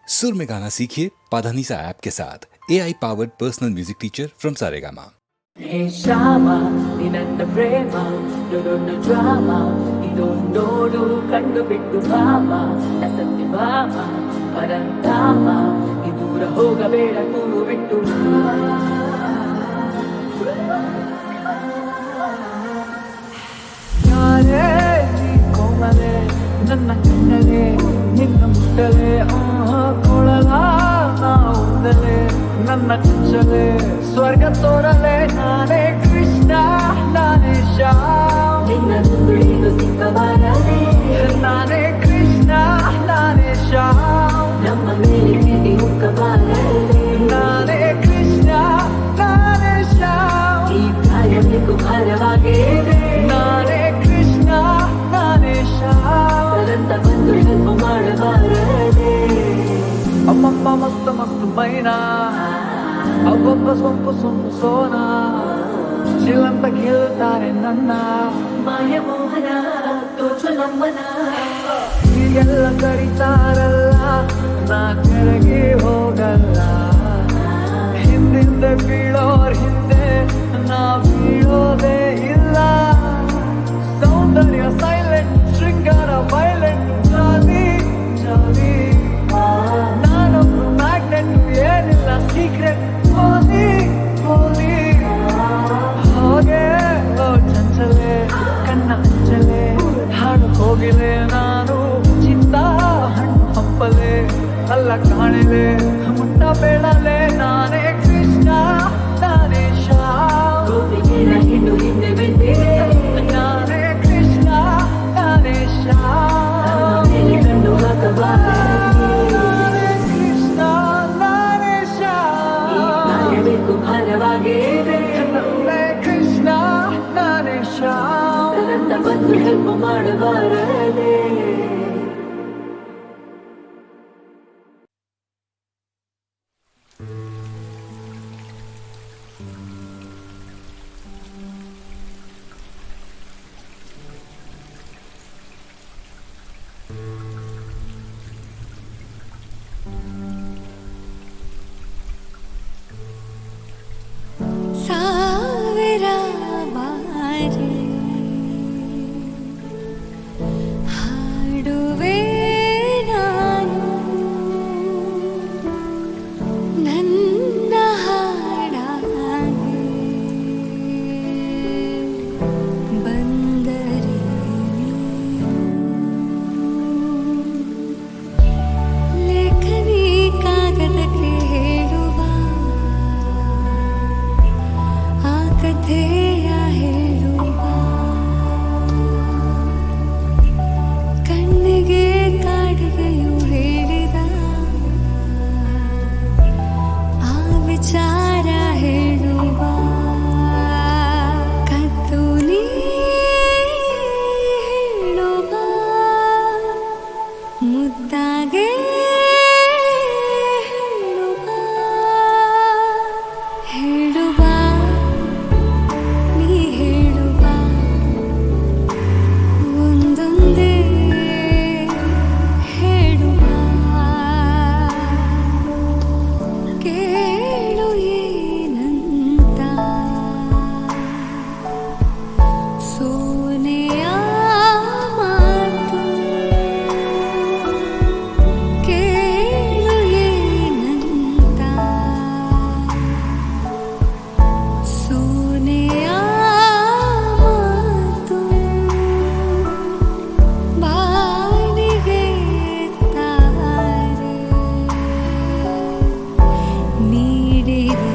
सुर में गाना सीखिए पाधानीसा ऐप के साथ AI powered personal music teacher from Saregama. ಹೇ ಶ್ಯಾಮ ನಿನ್ನ ಪ್ರೇಮ ದೊಡ್ಡ ಡ್ರಾಮ ಇದು ನೋಡು ಕಂಡು ಬಿಟ್ಟು ಭಾಮ ಸತ್ಯ ಭಾಮ ಪರಂಧಾಮ ಈ ದೂರ ಹೋಗಬೇಡ ಕೂರು ಬಿಟ್ಟು ಯಾರೇ ನೀ ಕೋಮಲೆ ನನ್ನ ಕಣ್ಣಲೆ ನಿನ್ನ ಮುಟ್ಟಲೆ ಕೊಳಲ ನಾವುದಲೆ ನನ್ನ ಕುಚ್ಚಲೆ ಸ್ವರ್ಗ ತೋರಲೆ ನಾನೇ ಕೃಷ್ಣ ನಾನೇ ಶ್ಯಾಮ್ ನಿನ್ನ ತುಳಿದು ಸಿಕ್ಕಬಾರದೆ ನಾನೇ ಕೃಷ್ಣ ನಾನೇ ಶ್ಯಾಮ್ ನಮ್ಮ ಮೇಲೆ ಪ್ರೀತಿ ಹುಕ್ಕಬಾರದೆ ನಾನೇ ಕೃಷ್ಣ ನಾನೇ ಶ್ಯಾಮ್ ಈ ಕಾರ್ಯಕ್ಕೂ ಭಾರವಾಗಿದೆ ನಾನೇ ಕೃಷ್ಣ ನಾನೇ ಶ್ಯಾಮ್ ಸರಂತ ಬಂದು ಹೆಲ್ಪ್ ಮಾಡಬಾರದೆ ಅಮ್ಮಮ್ಮ ಮಸ್ತ್ ಮಸ್ತ್ ಮೈನಾ ಅಬ್ಬಬ್ಬ ಸೊಂಪು ಸೊಂಪು ಸೋನಾ ಚಿಲ್ಲಂತ ಕೇಳುತ್ತಾರೆ ನನ್ನ ಮಾಯ ಮೋಹನ ತೋಚು ನಮ್ಮನ ಹೀಗೆಲ್ಲ ಕರೀತಾರಲ್ಲ ನಾ ಕೆಳಗೆ ಹೋಗಲ್ಲ ಹಿಂದಿಂದ ಬೀಳೋರ್ ಹಿಂದೆ ನಾ ಬೀಳೋದೇ ಇಲ್ಲ ಸೌಂದರ್ಯ ಸೈಲೆಂಟ್ ಶೃಂಗಾರ ವೈಲೆಂಟ್ ಜಾಲಿ ಜಾಲಿ ನಾನೊಬ್ಬ ಮ್ಯಾಗ್ನೆಟ್ ಏನಿಲ್ಲ ಸೀಕ್ರೆಟ್ ಹೋಲಿ ಹೋಲಿ ಹೋಗೆ ಚಂಚಲೆ ಕಣ್ಣ ಅಂಚಲೆ ಹಾಡು ಹೋಗಿಲೆ ನಾನು ಚಿತ್ತ ಹಣ್ಣು ಹಂಪಲೆ ಅಲ್ಲ ಕಾಣಲೆ ಮುಟ್ಟ ಬೇಡಲೆ ನಾನೇ ಕೃಷ್ಣ ನಾನೇ ಶ್ಯಾಮ್ ಹಿಂಡು ಹಿಂದೆ ಬೆಂದಿದೆ ನಾನೇ ಕೃಷ್ಣ ನಾನೇ ಶ್ಯಾಮ್ ಕಣ್ಣು ಹಾಕಬಾರದು ಕೃಷ್ಣ ನಾನೇ ಶ್ಯಾಮ್ ಬೇಕು ಭಾರವಾಗಿದೆ ನನ್ನೇ ಕೃಷ್ಣ ನಾನೇ ಶ್ಯಾಮ್ ಸರಂತ ಬಂದು ಹೆಲ್ಪ್ ಮಾಡಬಾರದೆ ಸಾವಿರ ಬಾರಿ ಹಾಡುವೆ ನಾನು ನನ್ನ ಹಾಡಾಗಿ ಬಂದರೆ ಲೇಖನಿ ಕಾಗದಕ್ಕೆ ಹೇಳುವ ಆ ಕಥೆಯ ಹೇಳುವ ಕಣ್ಣಿಗೆ ಕಾಡಿಗೆಯು ಹೇಳಿದ ಆ ವಿಚಾರ ಹೇಳುವ ಕತ್ತು ನೀ ಹೇಳುವ ಮುದ್ದಾಗೆ ಹೇಳುವ ನೀ ಹೇಳುವ ಒಂದೊಂದೇ ಹೇಳುವ ಕೇಳು ಏನಂತ ಸೋನೆಯ ಮಾತು ಕೇಳು ಏನಂತ ಸೋನೆಯ ಮಾತು ಬಾನಿಗೆ ತಾರೆ ನೀಡಿದೆ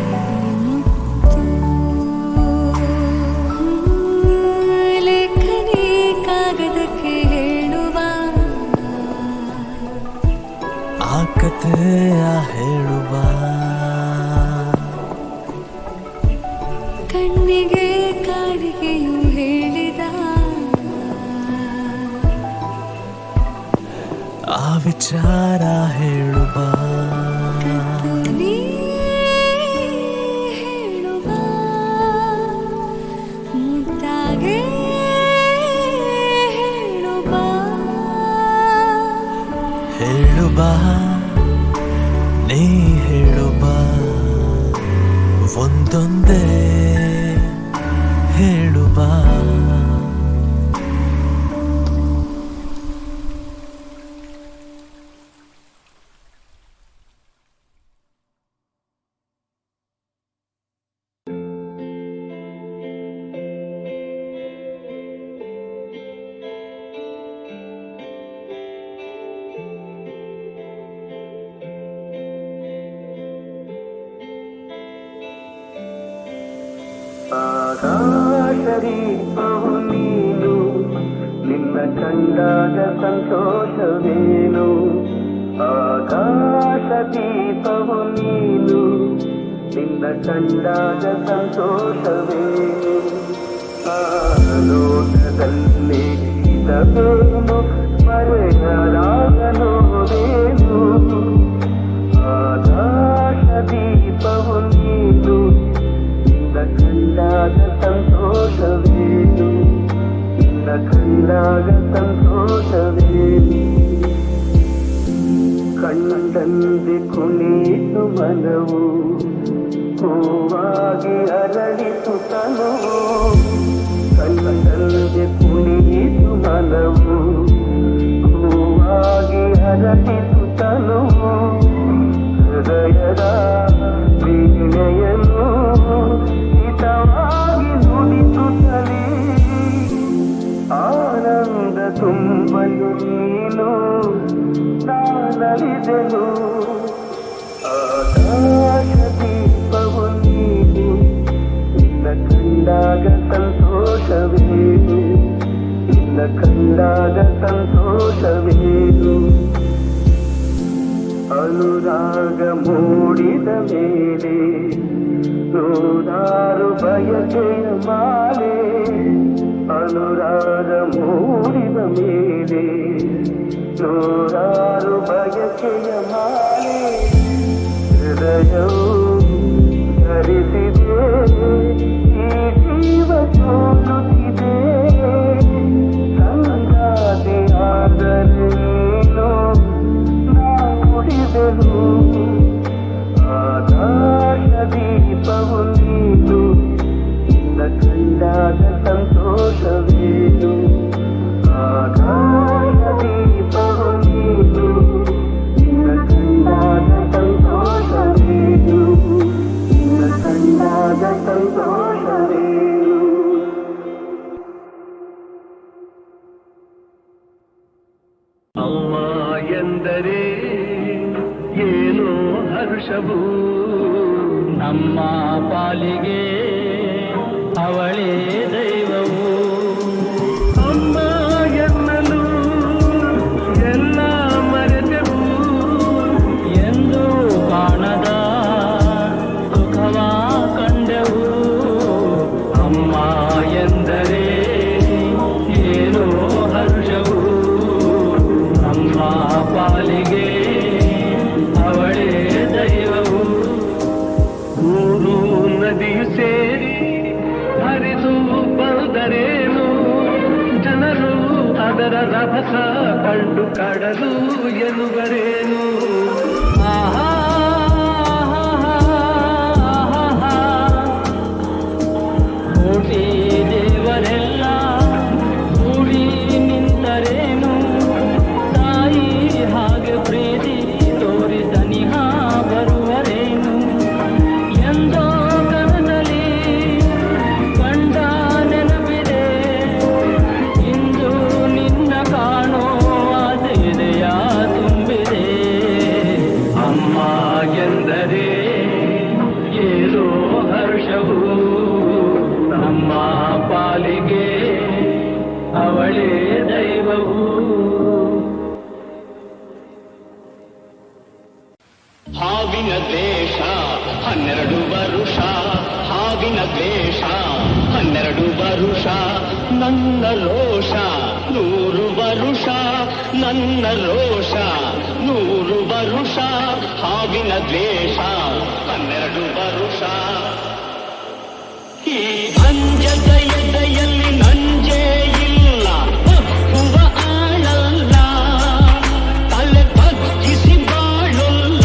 ಮುತ್ತು ಲೇಖನಿ ಕಾಗದಕ್ಕೆ ಹೇಳುವ ಆ ಕಥೆಯ ಹೇಳುವ ಕಣ್ಣಿಗೆ ಕಾಡಿಗೆಯು ಹೇಳಿದ ಆ ವಿಚಾರ ಹೇಳುವ ಕತ್ತು ನೀ ಹೇಳುವ ಮುದ್ದಾಗೆ ಹೇಳುವ ಹೇಳುವ ನೀ ಹೇಳು ಬಾ ಒಂದೊಂದೇ ಹೇಳು ಬಾ ಆಕಾಶದೀಪವು ನೀನು ನಿನ್ನ ಕಂಡಾಗ ಸಂತೋಷವೇನು ಆಕಾಶದೀಪವು ನೀನು ನಿನ್ನ ಕಂಡಾಗ ಸಂತೋಷವೇನು ಲೋಕದಲ್ಲಿ ಇರಬೇನು ಮರೆಯಲಾಗಲೋವೇನು ಆಕಾಶದೀಪವು ನೀನು ನಿನ್ನ ಕಂಡಾಗ ಸಂತೋಷವೇನು ನಿನ್ನ ಕಂಡಾಗ ಸಂತೋಷವೇನು ಕಂಡಂದೆ ಕುಣಿತು ಮನವು ಹೂವಾಗಿ ಅರಳಿತು ತನುವು ಕಂಡಂದೆ ಕುಣಿತು ಮನವು ಹೂವಾಗಿ ಅರಳಿತು ತನುವು ಹೃದಯದ ವೀಣೆಯನ್ನು ಹಿತವಾಗಿ ನುಡಿಸುತ್ತಲೇ ಆನಂದ ತುಂಬಲು ನೀನು ನಾನಲಿದೆನು ಆಕಾಶದೀಪವು ನೀನು ನಿನ್ನ ಕಂಡಾಗ ಸಂತೋಷವೇನು ನಿನ್ನ ಕಂಡಾಗ ಸಂತೋಷವೇನು ಅನುರಾಗ ಮೂಡಿದ ಮೇಲೆ ನೂರಾರು ಬಯಕೆಯ ಮಾಲೆ ಅನುರಾಗ ಮೂಡಿದ ಮೇಲೆ ನೂರಾರು ಬಯಕೆಯ ಮಾಲೆ ಹೃದಯವು ಧರಿಸಿದೆ ಈ ಜೀವ ಸೋಲುತ್ತಿದೆ ಸಂಗಾತಿಯಾದರೆ ನೀನು ಉಳಿದೆನು ಆಕಾಶದೀಪವು ನೀನು ನಿನ್ನ ಕಂಡಾಗ ಸಂತೋಷವೇನು ಆಕಾಶದೀಪವು ನೀನು ನಿನ್ನ ಕಂಡಾಗ ಸಂತೋಷವೇನು ನಿನ್ನ ಕಂಡಾಗ ಸಂತೋಷವೇನು ಅಮ್ಮ ಎಂದರೆ ಏನೋ ಹರ್ಷವು ನಮ್ಮ ಪಾಲಿಗೆ ಅವಳೇ ದೈವವು ಅಮ್ಮ ಎನ್ನಲು ಎಲ್ಲ ಮರೆತೆವು ಎಂದು ಕಾಣದ ಸುಖವ ಕಂಡೆವು ಅಮ್ಮ ಎಂದರೆ ಏನೋ ಹರ್ಷವು ನಮ್ಮ ಪಾಲಿಗೆ ಅವಳೇ ದೈವವು ಮೂರು ನದಿಯು ಸೇರಿ ಹರಿದು ಬರುದರೇನು ಜನರು ಅದರ ರಭಸ ಕಂಡು ಕಡಲು ಎನ್ನುವರೇನು ಆಹಾ ಕೋಟಿ ದೇವರೆಲ್ಲ ಕೂಡಿ ನಿಂತರೇನು ತಾಯಿ ಹಾಗೆ ಪ್ರೀತಿ ತೋರಿ ದನಿಹ ಬರುವರೇನು ಎಂದೋ ಕನಸಲಿ ಕಂಡ ನೆನಪಿದೆ ಇಂದು ನಿನ್ನ ಕಾಣೋ ಆಸೆದೆಯ ತುಂಬಿದೆ ಅಮ್ಮ ಎಂದರೆ ಏನೋ ಹರ್ಷವು ನಮ್ಮ ಪಾಲಿಗೆ ಅವಳೇ ದೈವವು ಹಾವಿನ ದ್ವೇಷ 12 ವರುಷ ಹಾವಿನ ದ್ವೇಷ 12 ವರುಷ ನನ್ನ ರೋಷ 100 ವರುಷ ನನ್ನ ರೋಷ 100 ವರುಷ ಹಾವಿನ ದ್ವೇಷ 12 ವರುಷ ಈ ಅಂಜದ ಎದೆಯಲ್ಲಿ ನಂಜೇ ಇಲ್ಲ ಒಪ್ಪುವ ಆಳಲ್ಲ ತಲೆ ಬಗ್ಗಿಸಿ ಬಾಳಲ್ಲ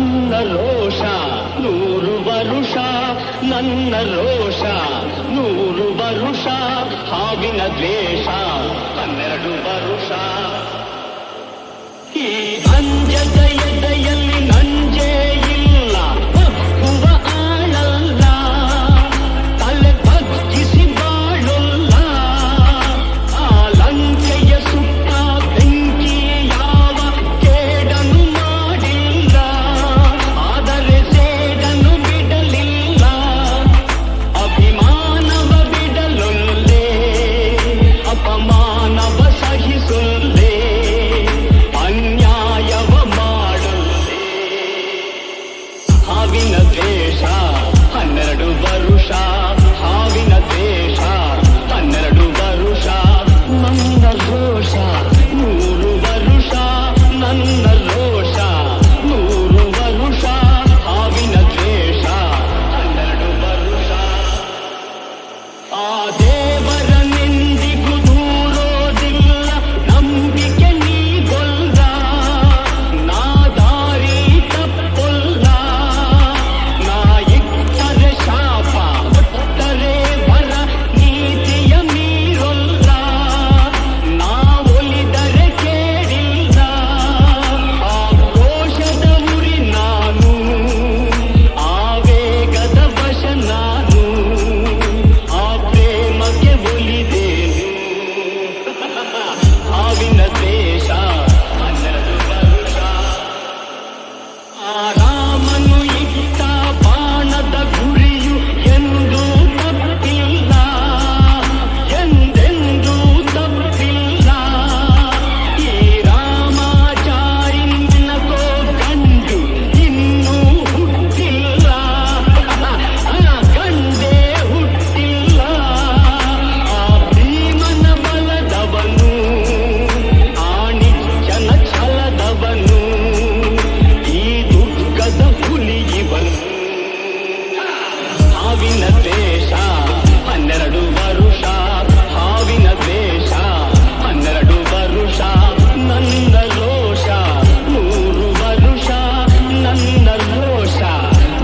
ನನ್ನ ರೋಷ 100 ವರುಷ, ನನ್ನ ರೋಷ 100 ವರುಷ, ಹಾವಿನ ದ್ವೇಷ 12 ವರುಷ. ಈ ಅಂಜದ ಎದೆಯಲ್ಲಿ ನಂಜೇ ಇಲ್ಲ, ಒಪ್ಪುವ ಆಳಲ್ಲ, ತಲೆ ಬಗ್ಗಿಸಿ ಬಾಳಲ್ಲ. ಆ ಲಂಕೆಯ ಸುತ್ತ ಬೆಂಕಿ ಯಾವ ಕೇಡನು ಮಾಡಿಲ್ಲ, ಆದರೆ ಸೇಡನು ಬಿಡಲಿಲ್ಲ. ಅಭಿಮಾನವ ಬಿಡಲೊಲ್ಲೆ, ಅಪಮಾನವ ಸಹಿಸೊಲ್ಲೆ, ಅನ್ಯಾಯವ ಮಾಡೊಲ್ಲೆ. ಹಾವಿನ ದ್ವೇಷ 12 ವರುಷ, ಹಾವಿನ ದ್ವೇಷ 12 ವರುಷ, ನನ್ನ ರೋಷ 100 ವರುಷ, ನನ್ನ ರೋಷ 100 ವರುಷ, ಹಾವಿನ ದ್ವೇಷ 12 ವರುಷ. ಆ ದೇವರ ನಿಂದಿಗೂ ದೂರೋದಿಲ್ಲ, ನಂಬಿಕೆ ನೀಗೊಲ್ಲ, ನಾ ದಾರಿ ತಪ್ಪೊಲ್ಲ. ನಾ ಇಟ್ಟರೆ ಶಾಪ, ಕೊಟ್ಟರೆ ವರ, ನೀತಿಯ ಮೀರೊಲ್ಲ. ನಾ ಒಲಿದರೆ ಕೇಳಿಲ್ಲ, ಆ ಕ್ರೋಶದ ಉರಿ ನಾನು, ಆವೇಗದ ವಶ ನಾನು, ಆ ಪ್ರೇಮಕ್ಕೆ ಒಲಿದೇನು. ಹಾವಿನ ದ್ವೇಷ 12 ವರುಷ. ಆ ರಾಮನು ಇಟ್ಟ ಬಾಣದ ಗುರಿಯು ಎಂದೂ ತಪ್ಪಿಲ್ಲ, ಎಂದೆಂದೂ ತಪ್ಪಿಲ್ಲ. ಈ ರಾಮಾಚಾರಿನ ಗಂಡು ಇನ್ನೂ ಹುಟ್ಟಿಲ್ಲ, ಗಂಡೇ ಹುಟ್ಟಿಲ್ಲ. ಆ ಭೀಮನ ಬಲದವನು, ಆಣಿಜ್ಜನ ಛಲದವನು, ಈ ದುರ್ಗದ ಹುಲಿಯವನು. ಹಾವಿನ ದ್ವೇಷ 12 ವರುಷ, ಹಾವಿನ ದ್ವೇಷ 12 ವರುಷ, ನನ್ನ ರೋಷ 100 ವರುಷ, ನನ್ನ ರೋಷ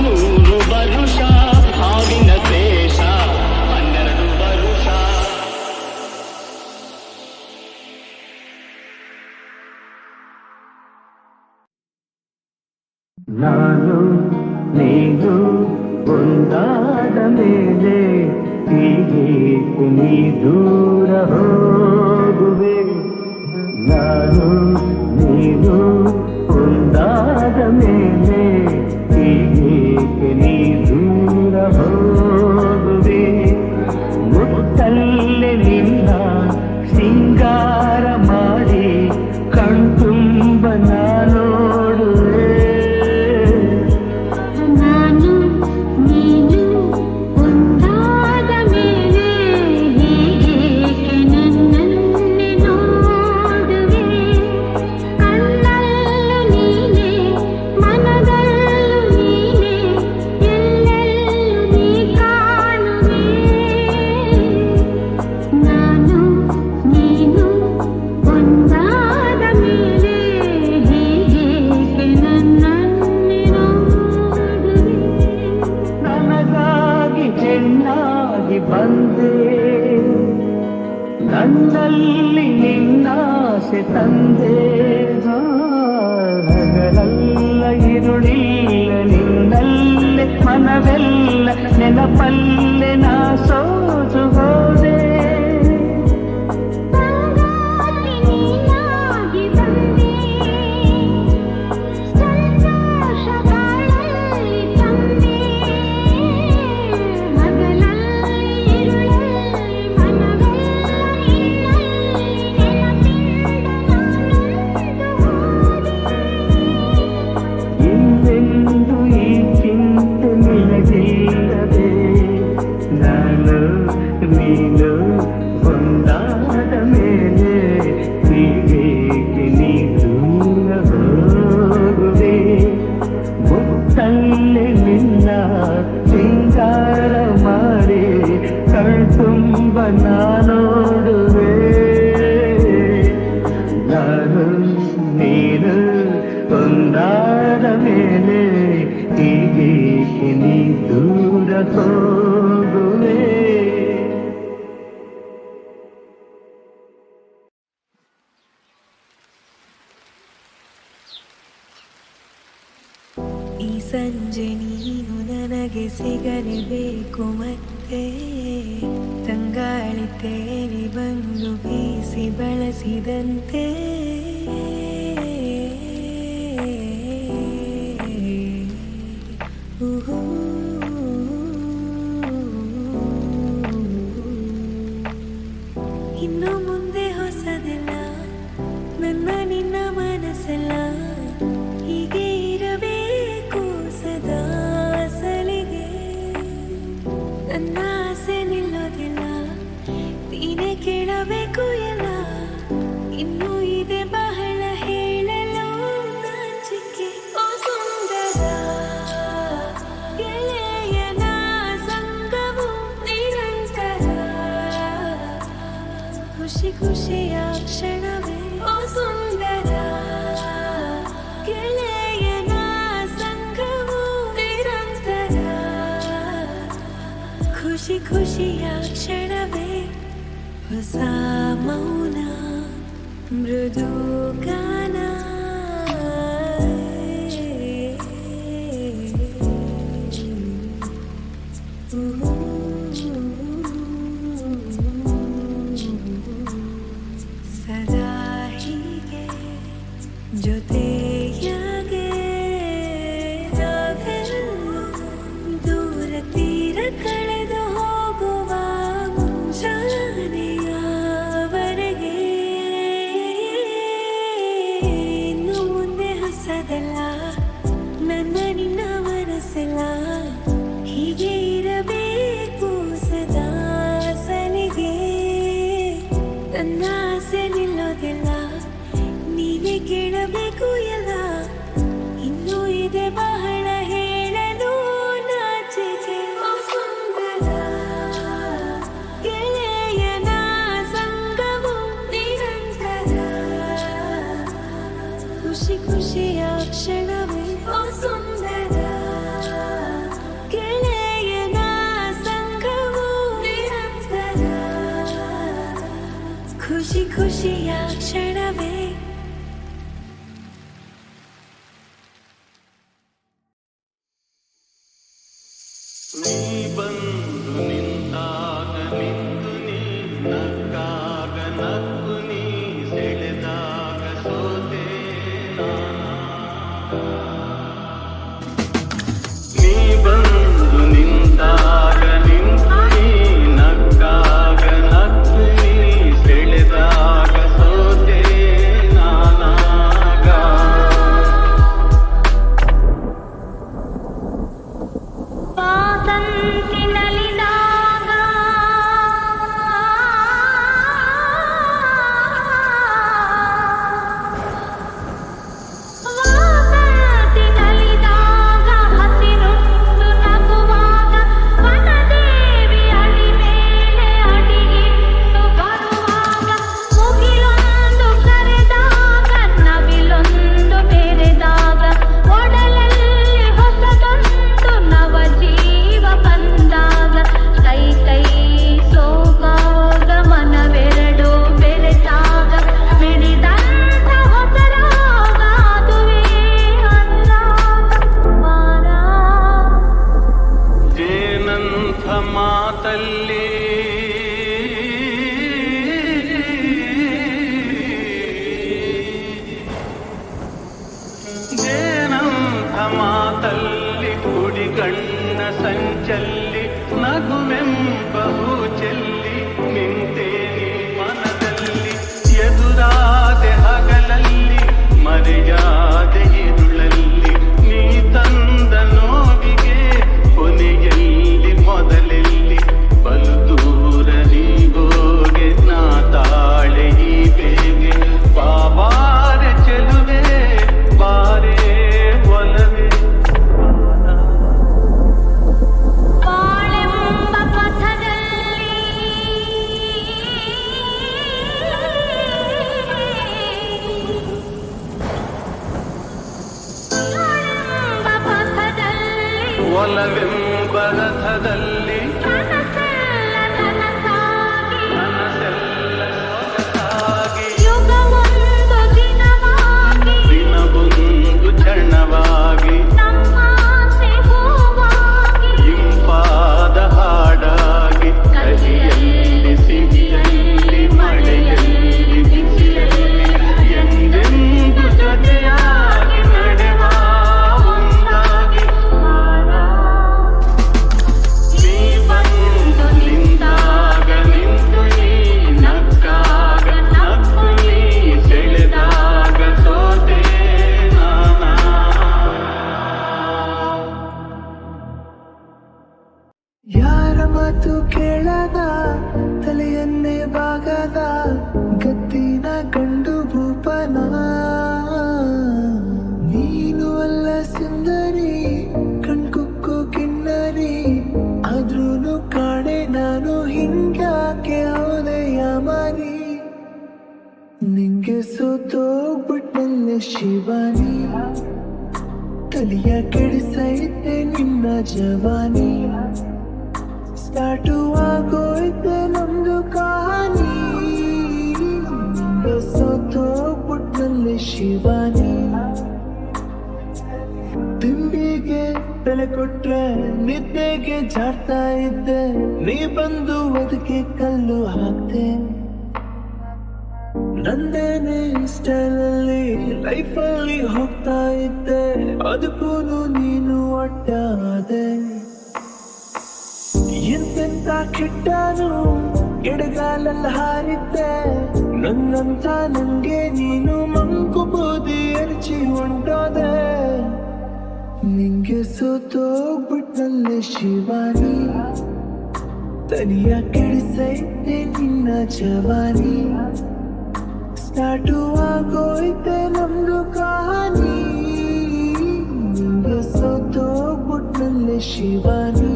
100 ವರುಷ, ಹಾವಿನ ದ್ವೇಷ 12 ವರುಷ. ನಾನು ನೀನು ಒಂದಾದ ಮೇಲೆ ಹೀಗೆ ನೀ ದೂರ ಹೋಗುವೆ. ನಾನು ನೀನು ಒಂದಾದ ಮೇಲೆ ಹೀಗೆ ನೀ ದೂರ ಹೋಗುವೆ. ಮುತ್ತಲ್ಲೇ ನಿನ್ನ ಸಿಂಗಾರ ಮಾಡಿ ಕಣ್ತುಂಬ ನೋಡುವೆ. ನಾನು ನೀನು ಒಂದಾದ ಮೇಲೆ ಹೀಗೇಕೆ ನನ್ನನ್ನೇ ನೋಡುವೆ. ಕಣ್ಣಲ್ಲೂ ನೀನೆ, ಮನದಲ್ಲೂ ನೀನೆ, ಎಲ್ಲೆಲ್ಲೂ ನೀ ಕಾಣುವೆ. ನಾನು ನೀನು ಒಂದಾದ ಮೇಲೆ ಹೀಗೇಕೆ ನನ್ನನ್ನೇ ನೋಡುವೆ. ನನಗಾಗಿ ಚೆನ್ನಾಗಿ ಬಂದೆ, ನನ್ನಲ್ಲಿ ನಿನ್ನಾಸೆ ತಂದೆ. ಹಗಲೆಲ್ಲ ಇರುಳಿಲ್ಲ ನಿನ್ನಲ್ಲೇ, ಮನವೆಲ್ಲ ನೆನಪಲ್ಲೇ ನಾ ಸೋತು ಹೋದೆ. ಸಂಗಾತಿ ನೀನಾಗಿ ಬಂದೆ, ಸಂತೋಷ ಬಾಳಲ್ಲಿ ತಂದೆ. ಹಗಲಲ್ಲಿ ಇರುಳಲ್ಲಿ ಮನವೆಲ್ಲ ನಿನ್ನಲ್ಲಿ, ನೆನಪಿಂದ ನಾನೊಂದು ಹೋದೆ. ಇನ್ನೆಂದು ಈ ಚಿಂತೆ ನಿನಗಿಲ್ಲದೆ, ನಾನು ನೀನು ಒಂದಾದ ಮೇಲೆ ಹೀಗೇಕೆ ನೀ ದೂರ ಹೋಗುವೆ. ಮುತ್ತಲ್ಲೇ ನಿನ್ನ ಸಿಂಗಾರ ಮಾಡಿ ಕಣ್ತುಂಬ ನೋಡುವೆ. ನಾನು ನೀನು ಒಂದಾದ ಮೇಲೆ ಸೋಗುವೆ. ಈ ಸಂಜೆ ನೀನು ನನಗೆ ಸಿಗಲೇಬೇಕು ಮತ್ತೆ, ತಂಗಾಳಿ ತೇಲಿ ಬಂದು ಬೀಸಿ ಬಳಸಿದಂತೆ. ಇನ್ನು ಮುಂದೆ ಹೊಸದೆಲ್ಲ, ನನ್ನ ನಿನ್ನ ಮನಸ್ಸೆಲ್ಲ ಹೀಗೆ ಇರಬೇಕು ಸದಾ ಸಲಿಗೆ. ನನ್ನ ಆಸೆ ನಿಲ್ಲೋದಿಲ್ಲ, ನೀನೇ ಕೇಳಬೇಕು ಎಲ್ಲ. ಇನ್ನೂ ಇದೆ ಬಹಳ ಹೇಳಲು ನಾಚಿಕೆ. ಓ ಸುಂದರ ಗೆಳೆಯನ ಸಂಗವು ನಿರಂತರ, ಖುಷಿ ಖುಷಿಯ ಕ್ಷಣವೇ. ಓ ಸುಂದರ ಗೆಳೆಯನ ಸಂಗವು ನಿರಂತರ, ಖುಷಿ ಖುಷಿಯ ಕ್ಷಣವೇ. ಹೊಸ ಮೌನ ಮೃದು ಗಾನ, ಸದಾ ಹೀಗೆ ಜೊತೆಯಾಗೆ ನಾವೆಲ್ಲೂ ದೂರ ತೀರ ಕಳೆದು ಹೋಗುವ ಮುಂಜಾನೆಯವರೆಗೆ. ಇನ್ನು ಮುಂದೆ ಹೊಸದೆಲ್ಲ, ನನ್ನ ನಿನ್ನ ಮನಸ್ಸೆಲ್ಲ ಹೀಗೆ ಇರಬೇಕು ಸದಾ ಸಲಿಗೆ. ನನ್ನ ಆಸೆ ನಿಲ್ಲೋದಿಲ್ಲ, ನೀನೇ ಕೇಳಬೇಕು ಎಲ್ಲ. ಇನ್ನೂ ಇದೆ ಬಹಳ ಹೇಳಲು ನಾಚಿಕೆ. ಓ ಸುಂದರ ಗೆಳೆಯನ ಸಂಗವು ನಿರಂತರ, ಖುಷಿ ಖುಷಿಯ ಕ್ಷಣವೇ. ಓ ಸುಂದರ ಗೆಳೆಯನ ಸಂಗವು ನಿರಂತರ, ಖುಷಿ ಖುಷಿಯ ಕ್ಷಣವೇ. ನೀ ಬಂದು ನಿಂತಾಗ ನಿಂತು ನೀ ನಕ್ಕಾಗ ನಕ್ಕು ನೀ ಸೆಳೆದಾಗ ಸೋತೆ ನಾನಾಗ. ನೀ ಬಂದು ನಿಂತಾಗ ನಿಂತು ನೀ ನಕ್ಕಾಗ ನಕ್ಕು ನೀ ಸೆಳೆದಾಗ ಸೋತೆ ನಾನಾಗ. ವಾಸಂತಿನಲಿದಾಗ ಹಸಿರುಂಡು ನಗುವಾಗ, ವನದೇವಿ ಅಡಿ ಮೇಲೆ ಅಡಿಯಿಟ್ಟು ಬರುವಾಗ, ಮುಗಿಲೊಂದು ಕರೆದಾಗ ನವಿಲೊಂದು ಮೆರೆದಾಗ, ಒಡಲಲ್ಲಿ ಹೊಸದೊಂದು ನವ ಜೀವ ಬಂದಾಗ, ಕೈ ಕೈ ಸೋಗಾಗ ಮನವೆರಡು ಬೆರೆತಾಗ, ಮಿಡಿದಂಥ ಹೊಸರಾಗ ಅದುವೇ ಅನುರಾಗ. ವಾರ ಜೇನಂಥ ಮಾತಲ್ಲಿ ಜೇನಂಥ ಮಾತಲ್ಲಿ ಕುಡಿಗಣ್ಣ ಸಂಚಲ್ಲಿ ನಗುವೆಂಬ ಹೂ ಚೆಲ್ಲಿ ನಿಂತೇನೆ ಮನದಲ್ಲಿ. ಎದುರಾದೆ ಹಗಲಲ್ಲಿ ಮರೆಯಾದೆ ഇരുಳಲ್ಲಿ, ನೀ ತಂದ ನೋವಿಗೆ ಕೊನೆಯಲ್ಲಿ ಮೊದಲೆಲ್ಲಿ. ಬಲು ದೂರ ನೀಗೋಗೆ ನಾ ತಾಳೆ ಈ ಬೇಗೆ. ಬಾಬಾರೆ ಚೆಲುವೆ ಬಾರೆ ಒಲವೆ. ಬಾಳೆಂಬ ಪಥದಲ್ಲಿ ಒಲವೆಂಬ ಶುಭರಥದಲ್ಲಿ ಕನಸೆಲ್ಲ ನನಸಾಗಿ ಮನಸ್ಸೆಲ್ಲ ಸೊಗಸಾಗಿ ಯುಗವೊಂದು ದಿನವಾಗಿ ದಿನವೊಂದು ಕ್ಷಣವಾಗಿ ನಮ್ಮಾಸೆ ಹೂವಾಗಿ ಇಂಪಾದ ಹಾಡಾಗಿ ಕಹಿಯಲ್ಲಿ ಸಿಹಿಯಲ್ಲಿ ಮಳೆಯಲ್ಲಿ ಬಿಸಿಲಲ್ಲಿ ಎಂದೆಂದು ಜೊತೆಯಾಗಿ ನಡೆವ ಒಂದಾಗಿ ನೀ ಬಂದು ನಿಂತಾಗ ನಿಂತು ನೀ ನಕ್ಕಾಗ ನಕ್ಕು ನೀ ಸೆಳೆದಾಗ ಸೋತೆ ನಾನಾ ಯಾರ ಮಾತು ಕೇಳದ ತಲೆಯನ್ನೇ ಬಾಗದ ಗತ್ತಿನ ಗಂಡು ಭೂಪನ ನೀನು ಅಲ್ಲ ಸುಂದರಿ ಕಣ್ಕುಕ್ಕು ಕಿನ್ನರಿ ಆದ್ರೂನು ಕಾಣೆ ನಾನು ಹಿಂಗ್ಯಾಕೆ ಹೌದೆಯ ಮರಿ ನಿಂಗೆ ಸೋತೋಗ್ಬಿಟ್ಟಲ್ಲ ಶಿವಾನಿ ತಲೆಯ ಕೆಡಿಸೈತೆ ನಿನ್ನ ಜವಾನಿ ಸ್ಟಾರ್ಟು ಆಗೋಯ್ತೆ ನಮ್ದು ಕಹಾನಿ ನಿಂಗೆ ಸೋತೋಗ್ಬಿಟ್ಟಲ್ಲ ಶಿವಾನಿ ತಿಂಬಿಗೆ ಬೆಲೆ ಕೊಟ್ರೆ ನಿದ್ದೆಗೆ ಜಾಡ್ತಾ ಇದ್ದೆ ನೀ ಬಂದು ಅದಕ್ಕೆ ಕಲ್ಲು ಹಾಕ್ತೆ ನಂದೇನೆ ಸ್ಟೈಲಲ್ಲಿ ಲೈಫಲ್ಲಿ ಹೋಗ್ತಾ ಇದ್ದೆ ಅದಕ್ಕೂ ನೀನು ಒಟ್ಟಾದೆ ಎಂತೆಂತ ಕೆಟ್ಟನು ಎಡಗಾಲಲ್ಲ ಹಾರಿದ್ದೆ ನನ್ನಂತ ನಂಗೆ ನೀನು ಮಂಕು ಬೂದಿ ಎರಚಿ ಹೊಂಟೋದೆ ನಿಂಗೆ ಸೋತೋಗ್ಬಿಟ್ಟಲ್ಲೇ ಶಿವಾನಿ ತನಿಯ ಕೆಡಿಸೈತೆ ನಿನ್ನ ಜವಾನಿ ಸ್ಟಾರ್ಟು ಆಗೋಯ್ತೆ ನಮ್ದು ಕಹಾನಿ ನಿಂಗೆ ಸೋತೋಗ್ಬಿಟ್ಟಲ್ಲೇ ಶಿವಾನಿ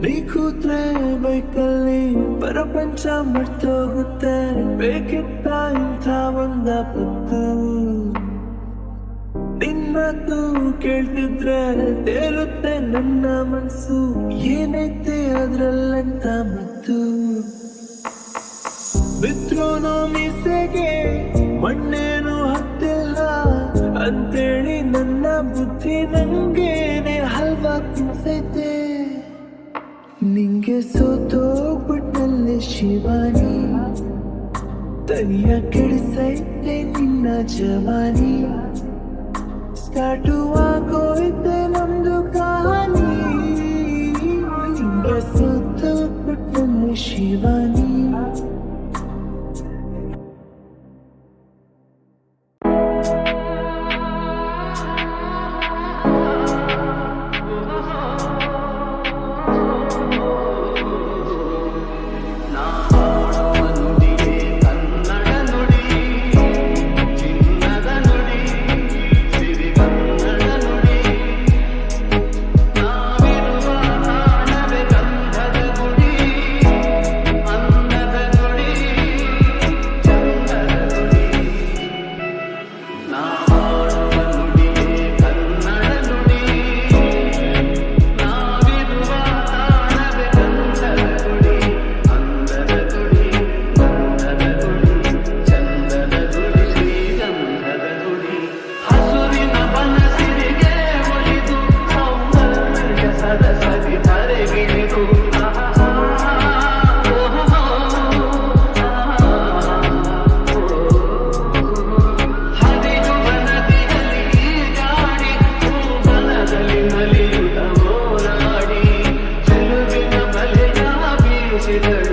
ನೀ ಕೂತ್ರೆ ಬೈಕಲ್ಲಿ ಪ್ರಪಂಚ ಮರ್ತೋಗುತ್ತೆ ಬೇಕಿತ್ತ ಇಂಥ ಒಂದ ಪತ್ತು ನಿನ್ನದು ಕೇಳ್ತಿದ್ರೆ ತೇರುತ್ತೆ ನನ್ನ ಮನ್ಸು ಏನೈತೆ ಅದ್ರಲ್ಲಂತ ಮತ್ತು ಬಿದ್ರೂನು ಮೀಸೆಗೆ ಮಣ್ಣೇನು ಹತ್ತಿಲ್ಲ ಅಂತೇಳಿ ನನ್ನ ಬುದ್ಧಿ ನಂಗೇನೆ ಹಲ್ವಾ ತಿನ್ಸೈತೆ ನಿಂಗೆ ಸೋತೋಗ್ಬಿಟ್ಟಲ್ಲೇ ಶಿವಾನಿ ತನಿಯ ಕೆಡಿಸೈತೆ ನಿನ್ನ ಜವಾನಿ ಸ್ಟಾರ್ಟು ಆಗೋಯ್ತೆ ನಮ್ದು ಕಹಾನಿ ನಿಂಗೆ ಸೋತೋಗ್ಬಿಟ್ಟಲ್ಲೇ ಶಿವಾನಿ ನಲಿಯುತ್ತ ಹೋರಾಡಿ ಚೆಲುವಿನ ಬಲೆಯ ಬೀಸಿದಳು